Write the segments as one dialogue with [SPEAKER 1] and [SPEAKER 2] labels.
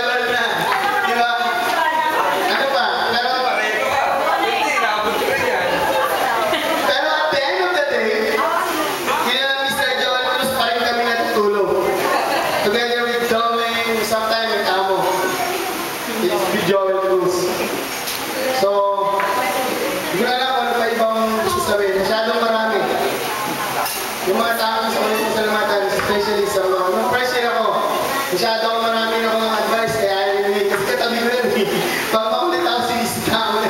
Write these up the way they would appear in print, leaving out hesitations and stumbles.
[SPEAKER 1] Joel na. Di ba? Ano pa? Pero,
[SPEAKER 2] Pareho ka. Hindi, inabot ko rin yan.
[SPEAKER 1] pero at the end of the day, kina Mr. Joel Cruz pa rin kami natutulog. Together with Doming, sometimes with Amo. It's Joel Cruz. So, hindi ko na alam kung ano pa ibang gusto sabihin. Masyadong marami. Yung mga tao sa ulit ng salamatan, especially sa mga first year ako, masyadong marami na akong advice kaya ayaw nyo kasi katabi ko yan eh. Pag makulit ako sinisita ako na.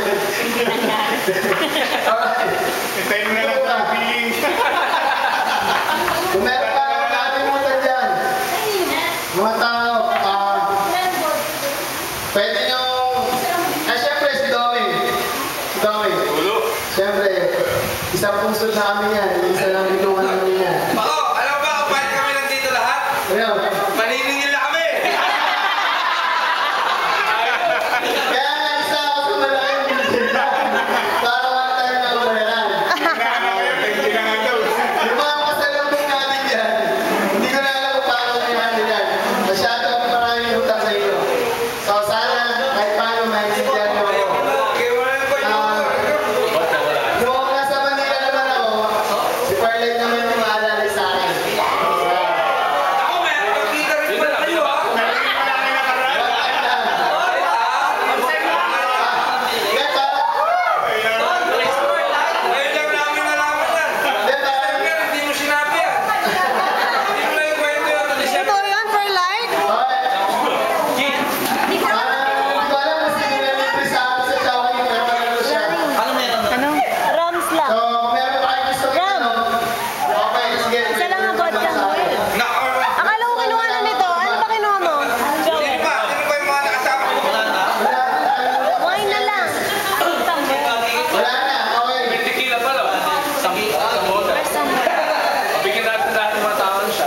[SPEAKER 1] Alright.
[SPEAKER 3] Hintayin mo na lang ang feeling.
[SPEAKER 1] Kung meron pa akong nakalimutan dyan, mga tao, pwede nyo, syempre si Doming. Si Doming. Siyempre, isang puso na kami yan. Isa lang binuhan namin yan.
[SPEAKER 2] Bako, alam ba kung bakit kami nandito lahat?
[SPEAKER 1] Ayun.
[SPEAKER 2] Paniningil na kami!
[SPEAKER 1] Kaya nga isa ako sa malaking building. Para wala tayo na ulayan. Yung mga kasalubong natin dyan, hindi ko na alam kung paano nangyari dyan. Masyado akong maraming utang sa inyo. So sana, kahit paano maintindihan nyo ako.
[SPEAKER 2] Okay, wala na pa yung
[SPEAKER 1] Nung nasa Manila naman ako, si Perlite naman yung maalala sa akin.
[SPEAKER 2] Ako, meron kang kita rin pala kayo, ha? Ngayon lang namin nalaman yan. December, hindi mo sinabi yan. Hindi mo na yung kwento yun.
[SPEAKER 4] Ito yun, for light? Ano? Rams lang. Isa lang ang vodka mo. Akala ko kinuha na nito. Ano ba kinuha mo?
[SPEAKER 2] Sino ba? Sino ba yung mga nakasama ko?
[SPEAKER 4] Wine na lang.
[SPEAKER 2] Tequila pala.
[SPEAKER 4] First summer.
[SPEAKER 2] Bigyan natin lahat ng mga tao siya.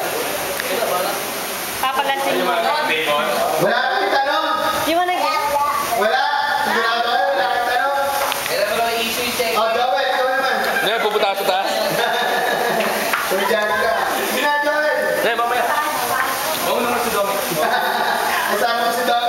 [SPEAKER 4] Papalasin mo. You wanna get?
[SPEAKER 2] Kailan mo lang i-issue yung check?
[SPEAKER 1] Oh,
[SPEAKER 2] Pupunta ka sa taas?
[SPEAKER 1] Joel!
[SPEAKER 2] Mamaya. Oo naman si Dominic.
[SPEAKER 1] Kasama ko si Dom.